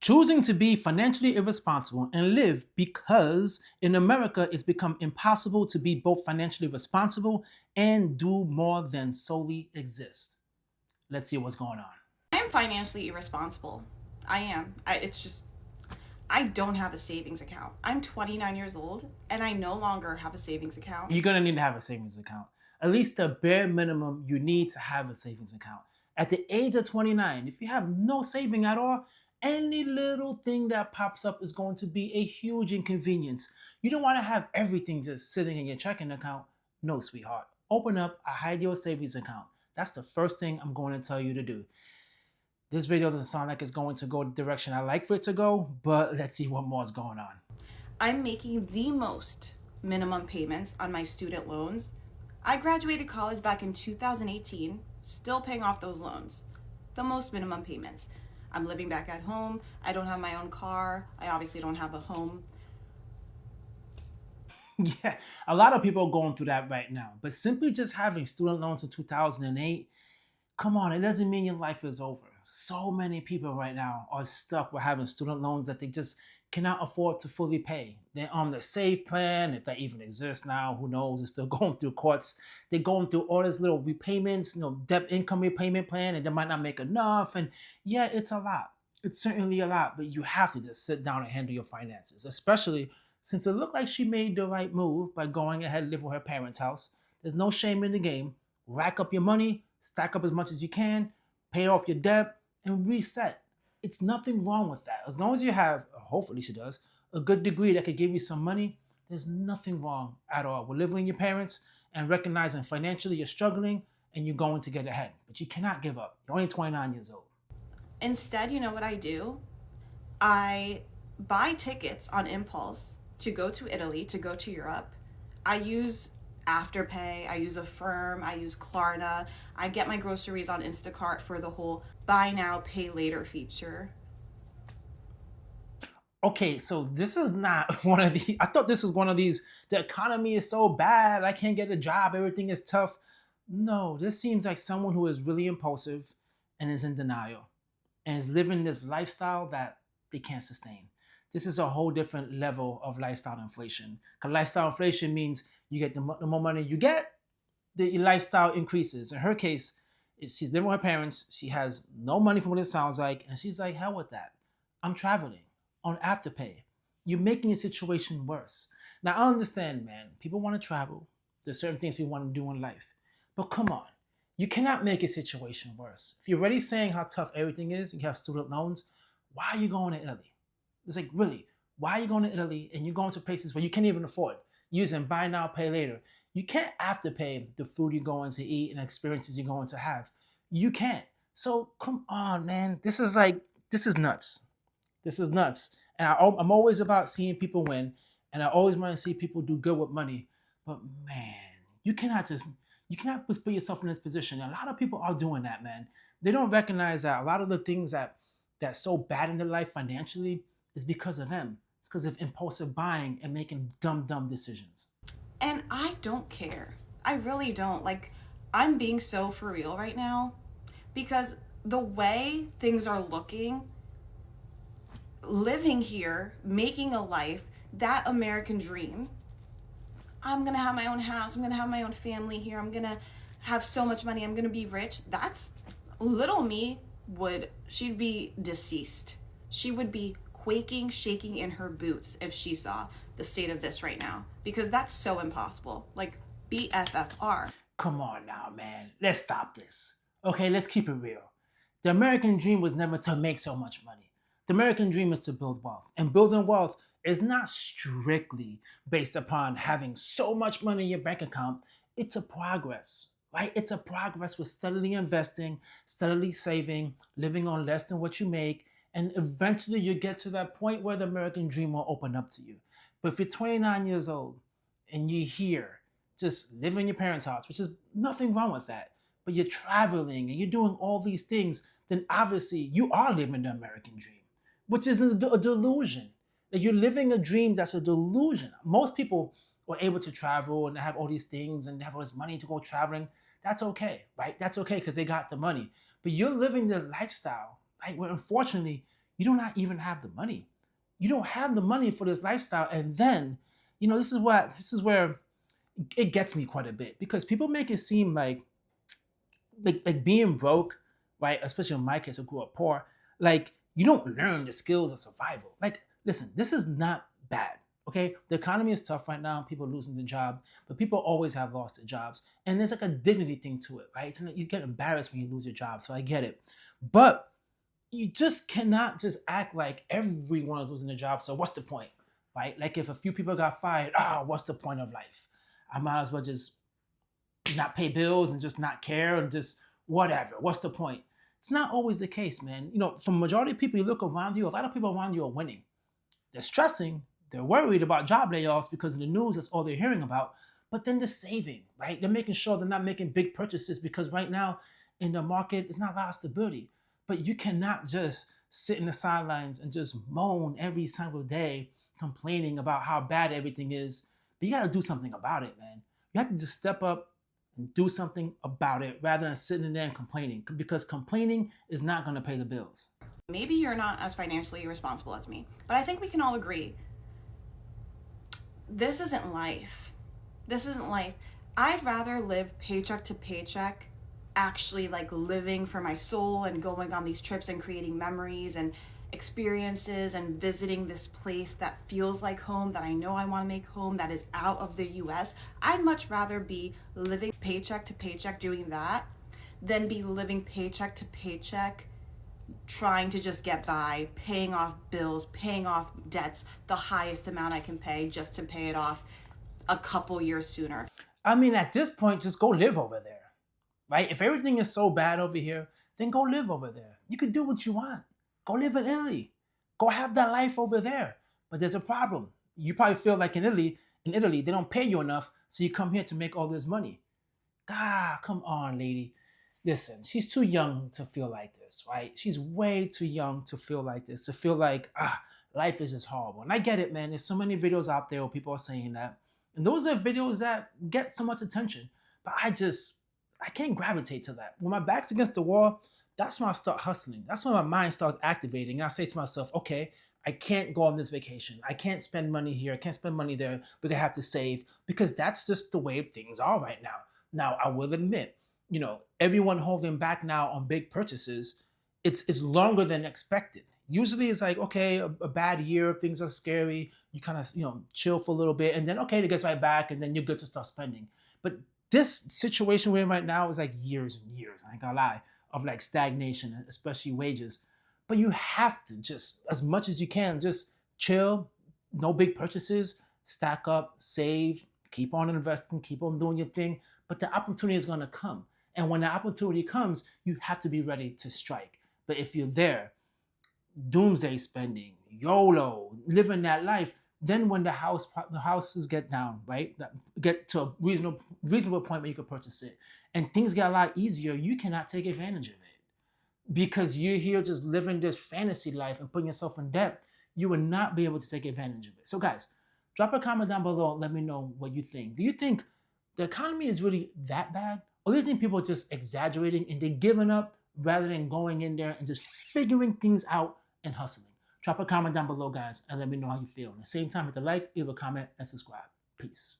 Choosing to be financially irresponsible and live because in America it's become impossible to be both financially responsible and do more than solely exist. Let's see what's going on. I am financially irresponsible. I am. It's just, I don't have a savings account. I'm 29 years old and I no longer have a savings account. You're gonna need to have a savings account. At least the bare minimum, you need to have a savings account. At the age of 29, if you have no saving at all, any little thing that pops up is going to be a huge inconvenience. You don't want to have everything just sitting in your checking account. No, sweetheart. Open up a high yield savings account. That's the first thing I'm going to tell you to do. This video doesn't sound like it's going to go the direction I like for it to go, but let's see what more is going on. I'm making the most minimum payments on my student loans. I graduated college back in 2018, still paying off those loans. The most minimum payments. I'm living back at home. I don't have my own car. I obviously don't have a home. Yeah, a lot of people are going through that right now. But simply just having student loans in 2008, come on, it doesn't mean your life is over. So many people right now are stuck with having student loans that they just cannot afford to fully pay. They're on the SAVE plan, if that even exists now, who knows? It's still going through courts. They're going through all these little repayments, debt income repayment plan, and they might not make enough. And yeah, it's a lot. It's certainly a lot, but you have to just sit down and handle your finances, especially since it looked like she made the right move by going ahead and live with her parents' house. There's no shame in the game. Rack up your money, stack up as much as you can, pay off your debt, and reset. It's nothing wrong with that. As long as you have, hopefully she does, a good degree that could give you some money, there's nothing wrong at all with living with your parents and recognizing financially you're struggling and you're going to get ahead. But you cannot give up. You're only 29 years old. Instead, you know what I do? I buy tickets on impulse to go to Italy, to go to Europe. I use Afterpay, I use Affirm, I use Klarna. I get my groceries on Instacart for the whole buy now, pay later feature. Okay, so this is not one of the, I thought this was one of these, the economy is so bad, I can't get a job, everything is tough. No, this seems like someone who is really impulsive and is in denial and is living this lifestyle that they can't sustain. This is a whole different level of lifestyle inflation. Because lifestyle inflation means you get the more money you get, the lifestyle increases. In her case, she's living with her parents. She has no money from what it sounds like. And she's like, hell with that. I'm traveling on Afterpay. You're making the situation worse. Now, I understand, man. People want to travel. There's certain things we want to do in life. But come on. You cannot make a situation worse. If you're already saying how tough everything is, you have student loans, why are you going to Italy? It's like, really, why are you going to Italy and you're going to places where you can't even afford using buy now, pay later? You can't afterpay the food you're going to eat and experiences you're going to have. You can't. So come on, man. This is nuts. This is nuts. And I'm always about seeing people win, and I always want to see people do good with money. But man, you cannot put yourself in this position. A lot of people are doing that, man. They don't recognize that a lot of the things that's so bad in their life financially is because of them. It's because of impulsive buying and making dumb decisions. And I don't care. I really don't. Like, I'm being so for real right now because the way things are looking, living here, making a life, that American dream. I'm gonna have my own house, I'm gonna have my own family here, I'm gonna have so much money, I'm gonna be rich. That's little me she'd be deceased. She would be quaking, shaking in her boots if she saw the state of this right now, because that's so impossible. Like, BFFR. Come on now, man. Let's stop this. Okay, let's keep it real. The American dream was never to make so much money. The American dream is to build wealth. And building wealth is not strictly based upon having so much money in your bank account. It's a progress, right? It's a progress with steadily investing, steadily saving, living on less than what you make. And eventually you get to that point where the American dream will open up to you. But if you're 29 years old and you're here, just living in your parents' house, which is nothing wrong with that, but you're traveling and you're doing all these things, then obviously you are living the American dream, which is a delusion. That you're living a dream that's a delusion. Most people are able to travel and have all these things and have all this money to go traveling. That's okay, right? That's okay because they got the money. But you're living this lifestyle, right? Where unfortunately You do not even have the money. You don't have the money for this lifestyle. And then, this is where it gets me quite a bit because people make it seem like being broke, right? Especially in my case, I grew up poor. Like you don't learn the skills of survival. Like, listen, this is not bad. Okay, the economy is tough right now. People are losing their job, but people always have lost their jobs, and there's like a dignity thing to it, right? You get embarrassed when you lose your job, so I get it. But you just cannot just act like everyone is losing their job. So what's the point, right? Like if a few people got fired, what's the point of life? I might as well just not pay bills and just not care and just whatever. What's the point? It's not always the case, man. From majority of people you look around you, a lot of people around you are winning. They're stressing, they're worried about job layoffs because in the news that's all they're hearing about. But then they're saving, right? They're making sure they're not making big purchases because right now in the market, it's not a lot of stability. But you cannot just sit in the sidelines and just moan every single day, complaining about how bad everything is. But you got to do something about it, man. You have to just step up and do something about it rather than sitting there and complaining because complaining is not going to pay the bills. Maybe you're not as financially irresponsible as me, but I think we can all agree this isn't life. This isn't life. I'd rather live paycheck to paycheck, actually like living for my soul and going on these trips and creating memories and experiences and visiting this place that feels like home, that I know I want to make home, that is out of the US. I'd much rather be living paycheck to paycheck doing that than be living paycheck to paycheck trying to just get by, paying off bills, paying off debts, the highest amount I can pay just to pay it off a couple years sooner. I mean, at this point, just go live over there, right? If everything is so bad over here, then go live over there. You can do what you want. Go live in Italy. Go have that life over there. But there's a problem. You probably feel like in Italy, they don't pay you enough, so you come here to make all this money. God, come on, lady. Listen, she's too young to feel like this, right? She's way too young to feel like this, to feel like, life is just horrible. And I get it, man. There's so many videos out there where people are saying that. And those are videos that get so much attention. But I can't gravitate to that. When my back's against the wall, that's when I start hustling. That's when my mind starts activating. And I say to myself, okay, I can't go on this vacation. I can't spend money here. I can't spend money there. We're going to have to save because that's just the way things are right now. Now, I will admit, everyone holding back now on big purchases, it's longer than expected. Usually it's like, okay, a bad year, things are scary. You kind of, chill for a little bit and then, okay, it gets right back and then you're good to start spending. But this situation we're in right now is like years and years, I ain't gonna lie, of like stagnation, especially wages. But you have to just, as much as you can, just chill, no big purchases, stack up, save, keep on investing, keep on doing your thing. But the opportunity is gonna come. And when the opportunity comes, you have to be ready to strike. But if you're there, doomsday spending, YOLO, living that life, then when the houses get down, right, get to a reasonable point where you can purchase it, and things get a lot easier, you cannot take advantage of it because you're here just living this fantasy life and putting yourself in debt. You will not be able to take advantage of it. So, guys, drop a comment down below. And let me know what you think. Do you think the economy is really that bad, or do you think people are just exaggerating and they're giving up rather than going in there and just figuring things out and hustling? Drop a comment down below, guys, and let me know how you feel. At the same time, hit the like, leave a comment, and subscribe. Peace.